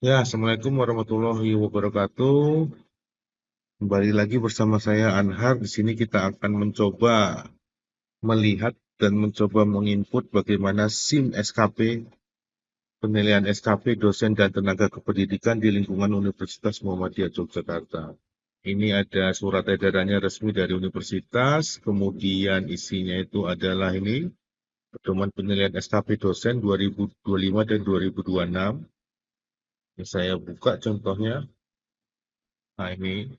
Ya, Assalamualaikum warahmatullahi wabarakatuh. Kembali lagi bersama saya Anhar. Di sini kita akan mencoba melihat dan mencoba menginput bagaimana SIM SKP, penilaian SKP dosen dan tenaga kependidikan di lingkungan Universitas Muhammadiyah Yogyakarta. Ini ada surat edarannya resmi dari universitas, kemudian isinya itu adalah ini, pedoman penilaian SKP dosen 2025 dan 2026. Ini saya buka contohnya. Nah, ini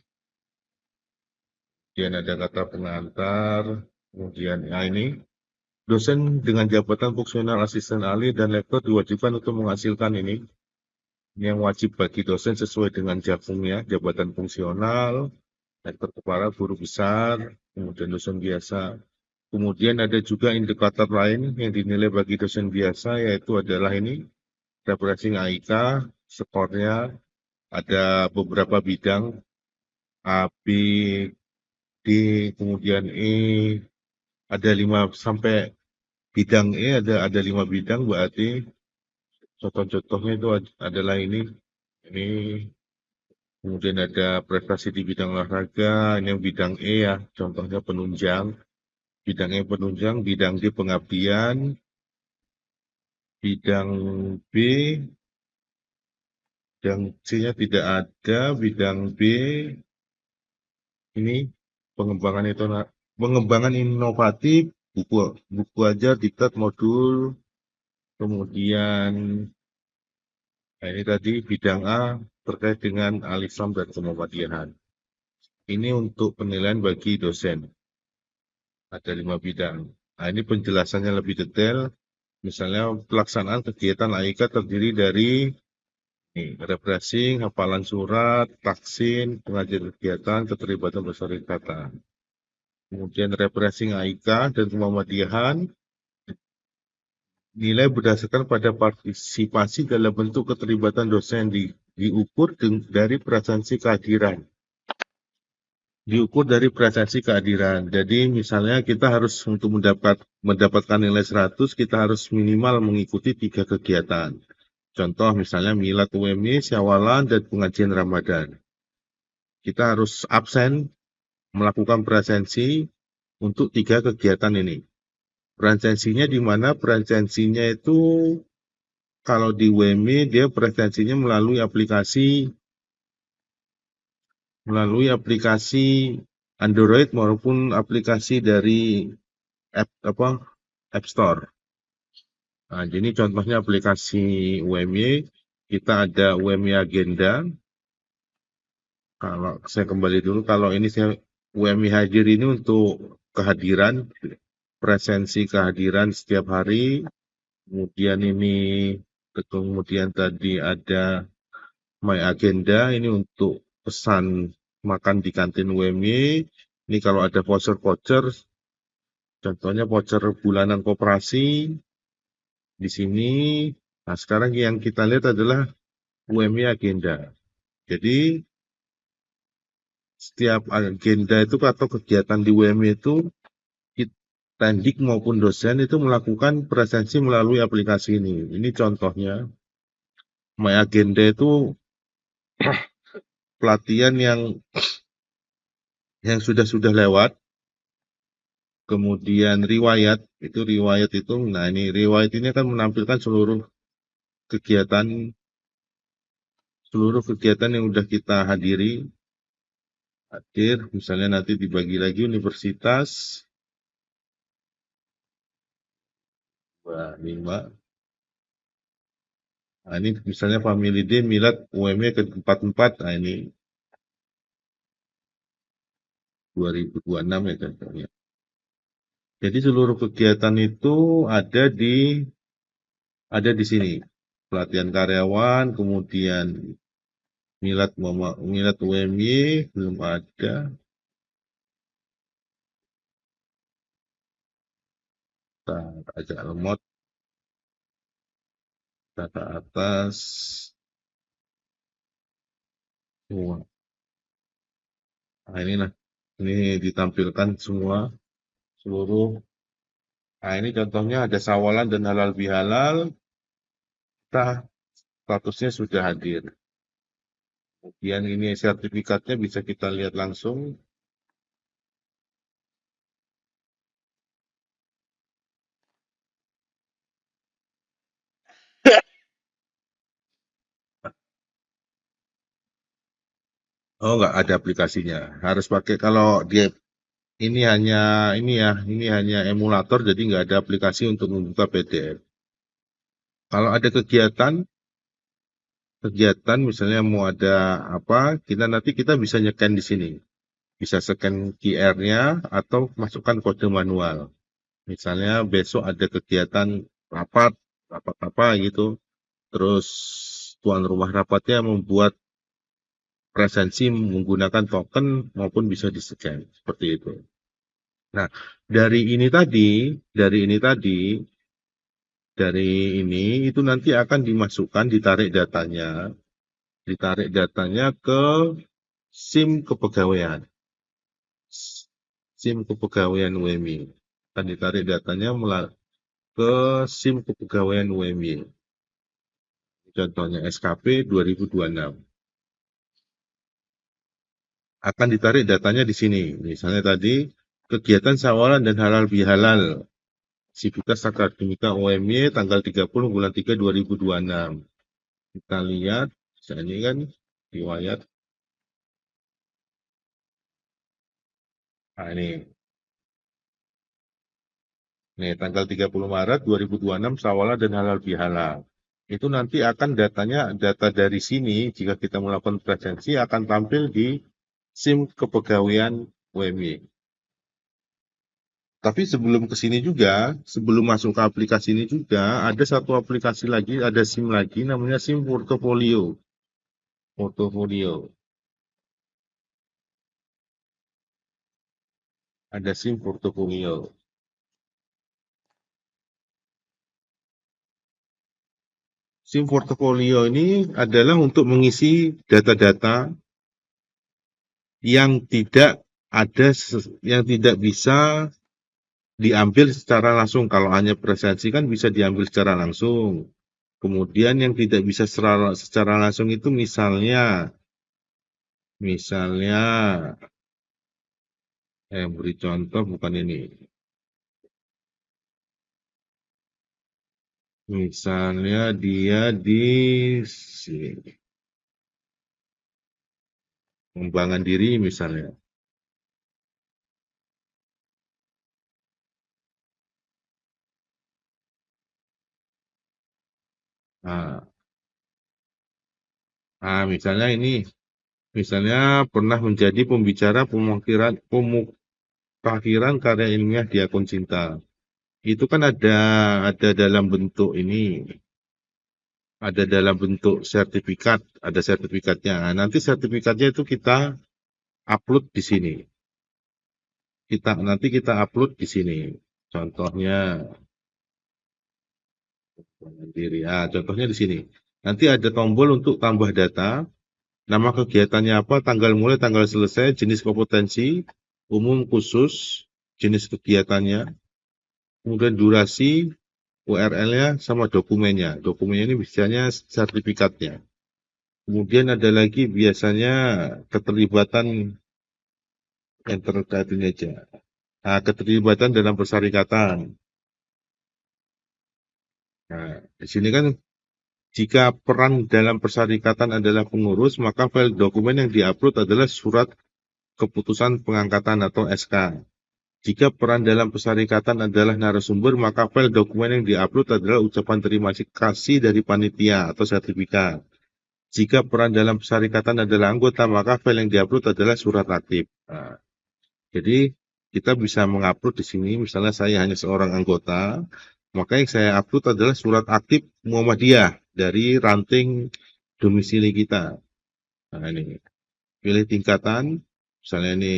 kemudian ada kata pengantar, kemudian ini dosen dengan jabatan fungsional asisten ahli dan lektor diwajibkan untuk menghasilkan ini yang wajib bagi dosen sesuai dengan jabungnya, jabatan fungsional, lektor kepala, guru besar, kemudian dosen biasa. Kemudian ada juga indikator lain yang dinilai bagi dosen biasa, yaitu adalah ini, refreshing AIK, skornya ada beberapa bidang, A, B, D, kemudian E, ada 5 sampai bidang E, ada 5 bidang berarti contoh-contohnya itu adalah ini kemudian ada prestasi di bidang olahraga, ini yang bidang E ya, contohnya penunjang, bidang E penunjang, bidang D pengabdian, bidang B, bidang C-nya tidak ada, bidang B ini pengembangan itu pengembangan inovatif, buku buku ajar, diktat, modul, kemudian nah, ini tadi bidang A terkait dengan Al-Islam dan Kemuhammadiyaan. Ini untuk penilaian bagi dosen. Ada 5 bidang. Nah, ini penjelasannya lebih detail. Misalnya pelaksanaan kegiatan AIK terdiri dari refreshing, hafalan surat, taksin, pengajian kegiatan, keterlibatan persyarikatan. Kemudian refreshing AIK dan Kemuhammadiyahan nilai berdasarkan pada partisipasi dalam bentuk keterlibatan dosen diukur dari presensi kehadiran. Diukur dari presensi kehadiran. Jadi misalnya kita harus untuk mendapatkan nilai 100, kita harus minimal mengikuti 3 kegiatan. Contoh misalnya Milad UMY, Syawalan, dan pengajian Ramadan. Kita harus absen melakukan presensi untuk 3 kegiatan ini. Presensinya di mana? Presensinya itu kalau di UMY dia presensinya melalui aplikasi Android maupun aplikasi dari App Store. Nah, jadi contohnya aplikasi UMY, kita ada UMY Agenda. Kalau saya kembali dulu, kalau ini saya UMY Hadir ini untuk kehadiran, presensi kehadiran setiap hari. Kemudian tadi ada My Agenda, ini untuk pesan makan di kantin UMY. Ini kalau ada voucher-voucher, contohnya voucher bulanan koperasi di sini. Nah, sekarang yang kita lihat adalah UMY Agenda. Jadi, setiap agenda itu atau kegiatan di UMY itu, Tendik maupun dosen itu melakukan presensi melalui aplikasi ini. Ini contohnya, My Agenda itu pelatihan yang sudah lewat, kemudian riwayat itu, nah ini riwayat ini akan menampilkan kegiatan seluruh kegiatan yang sudah kita hadir, misalnya nanti dibagi lagi universitas, 5. Nah, ini misalnya Family Day, Milad, UMY ke-44, nah ini 2026 ya contohnya. Jadi seluruh kegiatan itu ada di sini. Pelatihan karyawan, kemudian Milad UMY belum ada. Kita ajak lemot ke atas. Semua. Nah, ini ditampilkan semua seluruh. Nah, ini contohnya ada sawalan dan halal bihalal. Kita statusnya sudah hadir. Kemudian ini sertifikatnya bisa kita lihat langsung. Oh, nggak ada aplikasinya. Harus pakai kalau dia ini hanya emulator, jadi nggak ada aplikasi untuk membuka PDF. Kalau ada kegiatan misalnya mau ada apa, kita bisa nyekan di sini. Bisa scan QR-nya atau masukkan kode manual. Misalnya besok ada kegiatan rapat, rapat apa gitu. Terus tuan rumah rapatnya membuat presensi menggunakan token maupun bisa di-scan seperti itu. Nah, dari ini tadi, dari ini itu nanti akan dimasukkan, ditarik datanya ke SIM kepegawaian, SIM kepegawaian UMY. Akan ditarik datanya ke SIM kepegawaian UMY. Contohnya SKP 2026. Akan ditarik datanya di sini. Misalnya tadi kegiatan sawalan dan halal bihalal Sivitas Akademika UMY tanggal 30 bulan 3 2026. Kita lihat, ini kan riwayat. Nah, ini tanggal 30 Maret 2026 sawalah dan halal bihalal. Itu nanti akan data dari sini jika kita melakukan presensi akan tampil di SIM kepegawaian UMY. Tapi sebelum ke sini juga, sebelum masuk ke aplikasi ini juga, ada satu aplikasi lagi, ada SIM lagi, namanya SIM Portofolio. Portofolio. Ada SIM Portofolio. SIM Portofolio ini adalah untuk mengisi data-data yang tidak ada, yang tidak bisa diambil secara langsung. Kalau hanya presensi kan bisa diambil secara langsung. Kemudian yang tidak bisa secara langsung itu misalnya, beri contoh bukan ini. Misalnya dia di pengembangan diri misalnya. Nah, misalnya pernah menjadi pembicara pemutahiran karya ilmiah di akun cinta. Itu kan ada dalam bentuk ini, ada dalam bentuk sertifikat, ada sertifikatnya. Nah, nanti sertifikatnya itu kita upload di sini. Nanti kita upload di sini. Contohnya diri. Contohnya di sini. Nanti ada tombol untuk tambah data, nama kegiatannya apa, tanggal mulai, tanggal selesai, jenis kompetensi, umum khusus, jenis kegiatannya, kemudian durasi, URL-nya sama dokumennya. Dokumennya ini biasanya sertifikatnya. Kemudian ada lagi biasanya keterlibatan yang terkait ini aja. Nah, keterlibatan dalam persyarikatan. Nah, di sini kan jika peran dalam persyarikatan adalah pengurus, maka file dokumen yang diupload adalah surat keputusan pengangkatan atau SK. Jika peran dalam persyarikatan adalah narasumber, maka file dokumen yang diupload adalah ucapan terima kasih dari panitia atau sertifikat. Jika peran dalam persyarikatan adalah anggota, maka file yang diupload adalah surat aktif. Nah, jadi kita bisa mengupload di sini, misalnya saya hanya seorang anggota, maka yang saya upload adalah surat aktif Muhammadiyah dari ranting domisili kita. Nah, ini pilih tingkatan, misalnya ini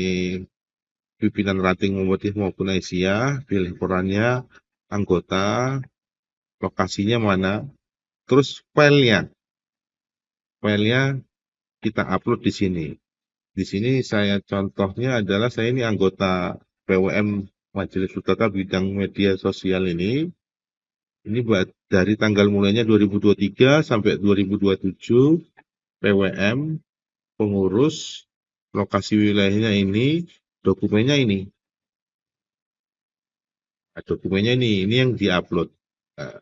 pimpinan ranting Muhammadiyah maupun Aisyah, pilih perannya, anggota, lokasinya mana, terus filenya kita upload di sini. Di sini saya contohnya adalah saya ini anggota PWM Majelis Utama bidang media sosial ini. Ini dari tanggal mulainya 2023 sampai 2027, PWM, pengurus, lokasi wilayahnya ini, dokumennya ini. Nah, dokumennya ini yang diupload. Nah,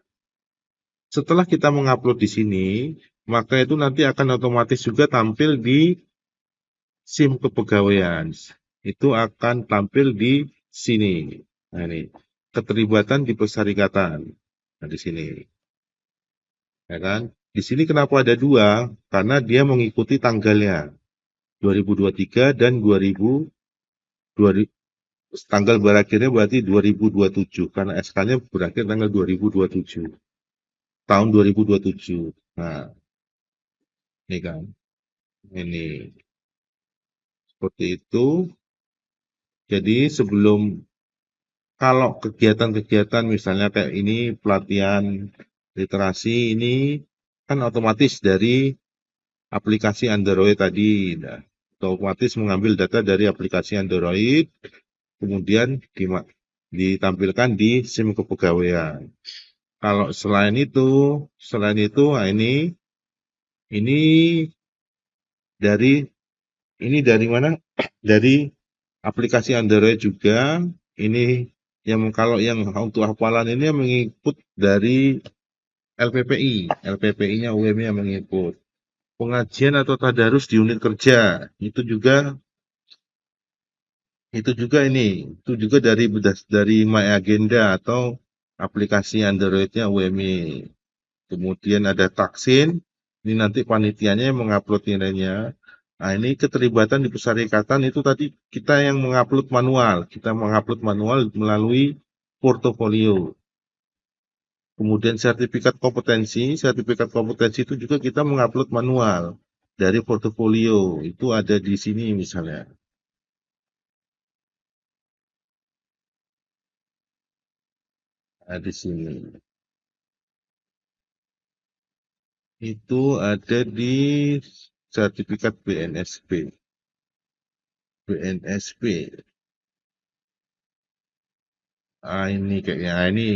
setelah kita mengupload di sini, maka itu nanti akan otomatis juga tampil di SIM kepegawaian. Itu akan tampil di sini. Nah, ini keterlibatan di persyarikatan. Nah, di sini, ya kan? Di sini kenapa ada dua? Karena dia mengikuti tanggalnya 2023 dan 2000, tanggal berakhirnya berarti 2027 karena SK-nya berakhir tanggal 2027 tahun 2027. Nah, ini kan, ini seperti itu. Jadi sebelum kalau kegiatan-kegiatan misalnya kayak ini pelatihan literasi ini kan otomatis dari aplikasi Android tadi, nah, otomatis mengambil data dari aplikasi Android, kemudian ditampilkan di SIM kepegawaian. Kalau selain itu, nah ini dari dari mana? Dari aplikasi Android juga. Ini yang kalau yang untuk hafalan ini yang mengikut dari LPPI. LPPI-nya UM-nya mengikut. Pengajian atau tadarus di unit kerja itu juga dari My Agenda atau aplikasi Android-nya UMI. Kemudian ada Taksin, ini nanti panitianya yang mengupload nilainya. Nah, ini keterlibatan di persyarikatan itu tadi kita mengupload manual melalui portofolio. Kemudian sertifikat kompetensi itu juga kita mengupload manual dari portofolio. Itu ada di sini misalnya. Nah, di sini. Itu ada di sertifikat BNSP. BNSP. Ini kayaknya. Ini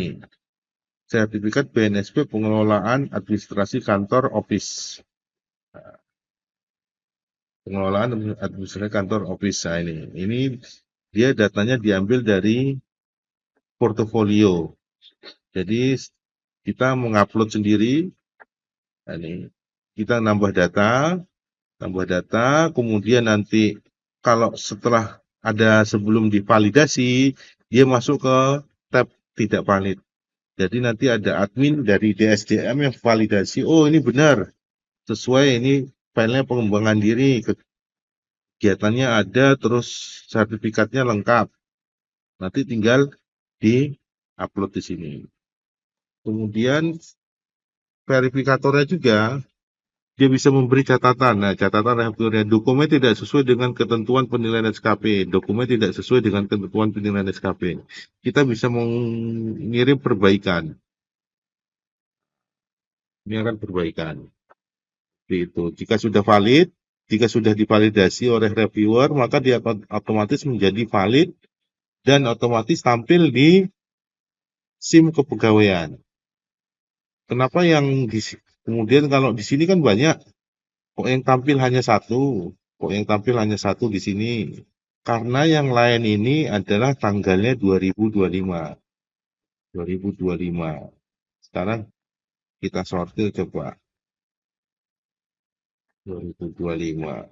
sertifikat BNSP pengelolaan administrasi kantor office. Pengelolaan administrasi kantor office. Nah, ini dia datanya diambil dari portofolio. Jadi kita mengupload sendiri. Nah, ini kita nambah data, kemudian nanti kalau setelah ada sebelum divalidasi, dia masuk ke tab tidak valid. Jadi nanti ada admin dari DSDM yang validasi, oh ini benar, sesuai ini filenya pengembangan diri, kegiatannya ada, terus sertifikatnya lengkap. Nanti tinggal di-upload di sini. Kemudian verifikatornya juga dia bisa memberi catatan. Nah, catatan refleksinya dokumen tidak sesuai dengan ketentuan penilaian SKP. Dokumen tidak sesuai dengan ketentuan penilaian SKP. Kita bisa mengirim perbaikan. Ini akan perbaikan. Itu. Jika sudah divalidasi oleh reviewer, maka dia otomatis menjadi valid dan otomatis tampil di SIM kepegawaian. Kenapa kemudian kalau di sini kan banyak, kok yang tampil hanya satu, di sini. Karena yang lain ini adalah tanggalnya 2025. 2025. Sekarang kita sortir coba. 2025.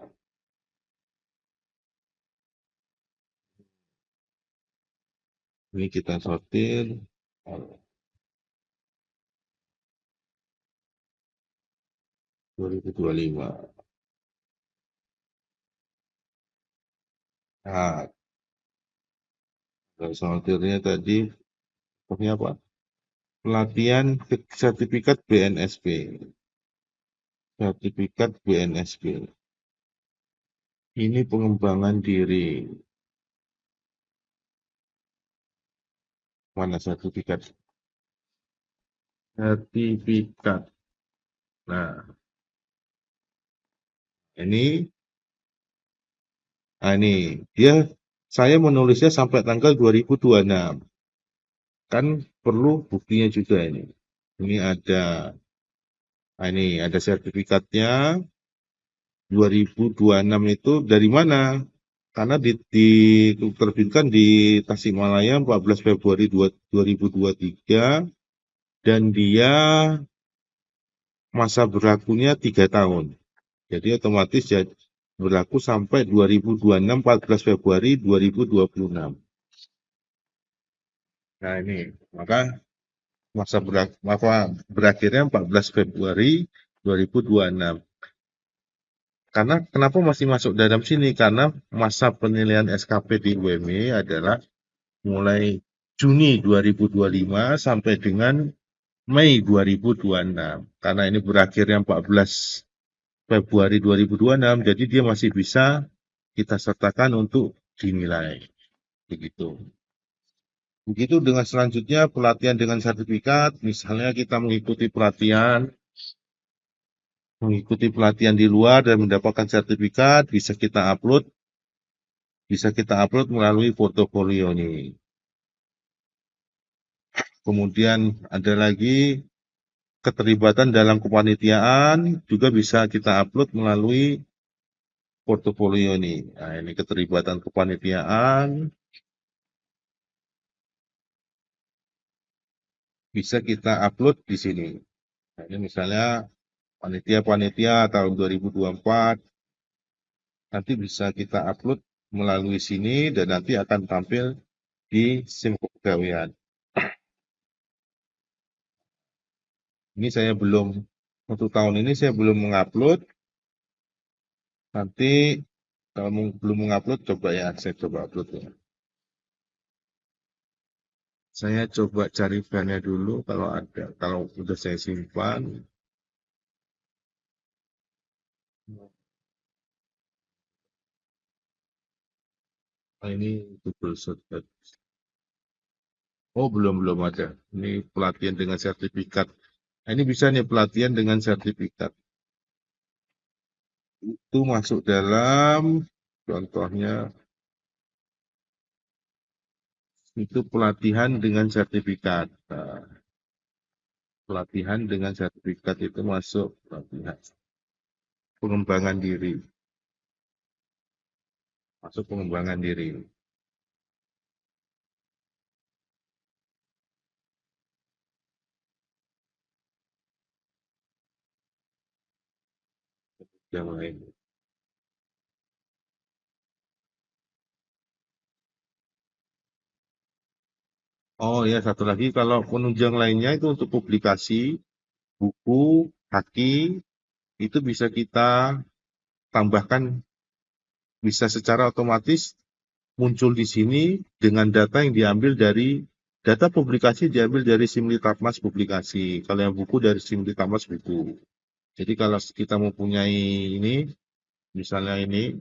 Ini kita sortir. 2025. Nah, sortirnya tadi, ini apa? Pelatihan sertifikat BNSP. Sertifikat BNSP. Ini pengembangan diri. Mana sertifikat? Sertifikat. Nah, ini saya menulisnya sampai tanggal 2026. Kan perlu buktinya juga ini. Ini ada sertifikatnya 2026 itu dari mana? Karena diterbitkan di Tasikmalaya 14 Februari 2023 dan dia masa berlakunya 3 tahun. Jadi otomatis berlaku sampai 2026 14 Februari 2026. Nah ini, maka berakhirnya 14 Februari 2026. Karena kenapa masih masuk dalam sini? Karena masa penilaian SKP di UMI adalah mulai Juni 2025 sampai dengan Mei 2026. Karena ini berakhirnya 14 Februari 2026, jadi dia masih bisa kita sertakan untuk dinilai. Begitu. Begitu dengan selanjutnya pelatihan dengan sertifikat, misalnya kita mengikuti pelatihan di luar dan mendapatkan sertifikat, bisa kita upload melalui portofolio ini. Kemudian ada lagi keterlibatan dalam kepanitiaan juga bisa kita upload melalui portofolio ini. Nah, ini keterlibatan kepanitiaan bisa kita upload di sini. Nah, ini misalnya panitia-panitia tahun 2024 nanti bisa kita upload melalui sini dan nanti akan tampil di SIM kepegawaian. Ini saya belum, untuk tahun ini saya belum mengupload. Nanti kalau belum mengupload, coba ya, saya coba upload ya. Saya coba cari filenya dulu kalau ada, kalau sudah saya simpan. Nah, ini Google Shortcut. Oh, belum ada. Ini pelatihan dengan sertifikat. Nah, ini bisa nih pelatihan dengan sertifikat. Itu masuk dalam, contohnya, itu pelatihan dengan sertifikat. Nah, pelatihan dengan sertifikat itu masuk pelatihan pengembangan diri. Masuk pengembangan diri. Yang lain. Oh ya, satu lagi kalau penunjang lainnya itu untuk publikasi, buku, haki, itu bisa kita tambahkan, bisa secara otomatis muncul di sini dengan data yang diambil dari data publikasi diambil dari Simlitapmas publikasi. Kalau yang buku dari Simlitapmas buku. Jadi kalau kita mempunyai ini, misalnya ini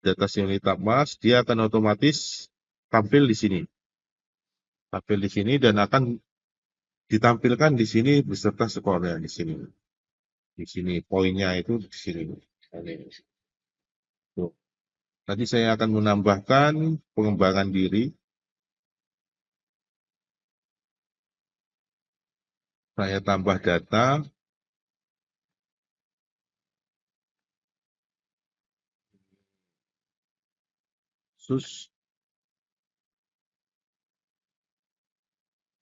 data Simlitapmas, dia akan otomatis tampil di sini. Tampil di sini dan akan ditampilkan di sini beserta skornya di sini. Di sini poinnya itu di sini. Tuh. Tadi saya akan menambahkan pengembangan diri. Saya tambah data. Sus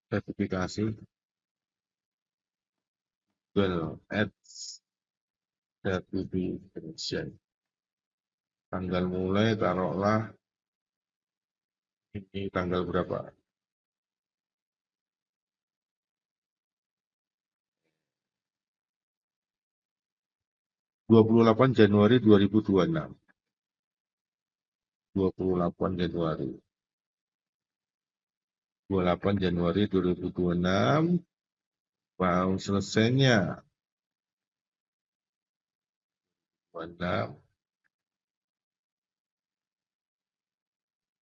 sertifikasi. Well, ads certification. Tanggal mulai taruhlah ini tanggal berapa? 28 Januari 2026. 28 Januari. 28 Januari 2026. Mau selesainya 26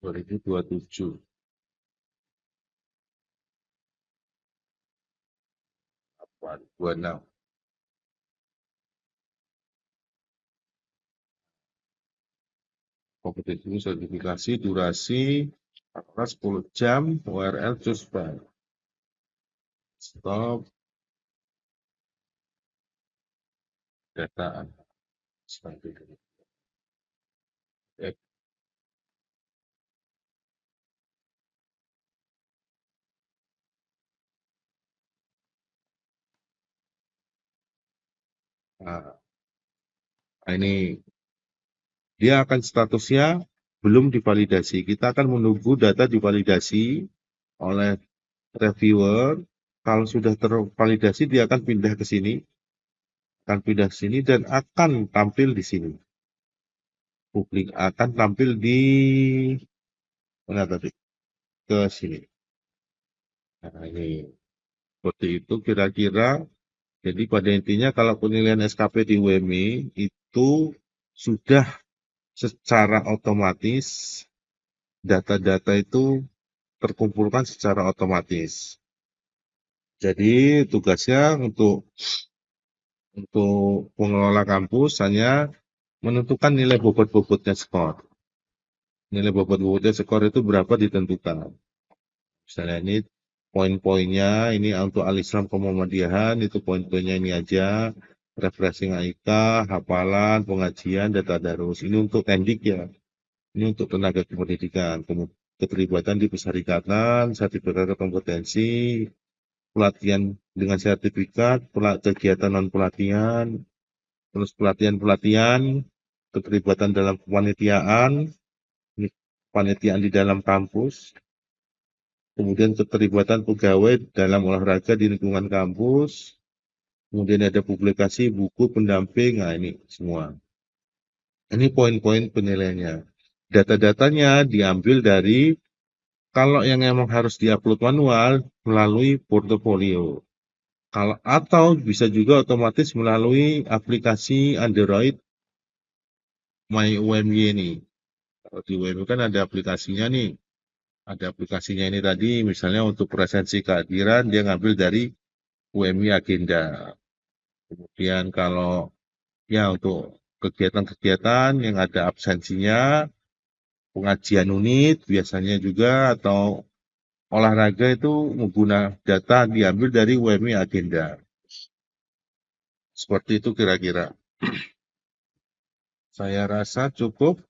2027. 26. Kompetisi sertifikasi durasi 10 jam URL choose file. Stop. data seperti itu. Nah, ini dia akan statusnya belum divalidasi. Kita akan menunggu data divalidasi oleh reviewer. Kalau sudah tervalidasi, dia akan pindah ke sini, dan akan tampil di sini. Publik akan tampil di mana tadi? Ke sini. Nah, ini seperti itu kira-kira. Jadi pada intinya kalau penilaian SKP di UMI itu sudah secara otomatis data-data itu terkumpulkan secara otomatis. Jadi tugasnya untuk pengelola kampus hanya menentukan nilai bobot-bobotnya skor. Nilai bobot-bobotnya skor itu berapa ditentukan. Misalnya ini poin-poinnya, ini untuk Al-Islam Muhammadiyah, itu poin-poinnya ini aja. Refreshing AIK, hafalan, pengajian, data darus. Ini untuk tendik ya. Ini untuk tenaga kependidikan. Keterlibatan di persyarikatan, sertifikat kompetensi, pelatihan dengan sertifikat, kegiatan non-pelatihan, terus pelatihan-pelatihan, keterlibatan dalam kepanitiaan, kepanitiaan di dalam kampus, kemudian keterlibatan pegawai dalam olahraga di lingkungan kampus, kemudian ada publikasi buku pendamping, nah ini semua. Ini poin-poin penilaiannya. Data-datanya diambil dari, kalau yang emang harus diupload manual, melalui portofolio. Atau bisa juga otomatis melalui aplikasi Android My UMY ini. Kalau di UMY kan ada aplikasinya nih. Ada aplikasinya ini tadi, misalnya untuk presensi kehadiran, dia ngambil dari UMY Agenda. Kemudian kalau ya untuk kegiatan-kegiatan yang ada absensinya, pengajian unit biasanya juga, atau olahraga itu menggunakan data diambil dari UMY Agenda. Seperti itu kira-kira. Saya rasa cukup.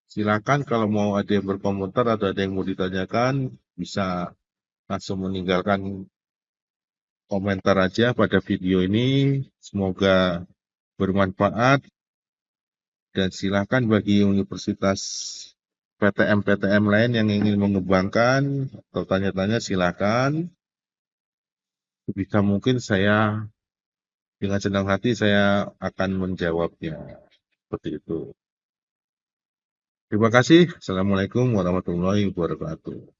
Silakan kalau mau ada yang berkomentar atau ada yang mau ditanyakan, bisa langsung meninggalkan komentar aja pada video ini. Semoga bermanfaat, dan silakan bagi universitas PTM-PTM lain yang ingin mengembangkan atau tanya-tanya, silakan. Bisa mungkin saya dengan senang hati saya akan menjawabnya. Seperti itu. Terima kasih. Assalamualaikum warahmatullahi wabarakatuh.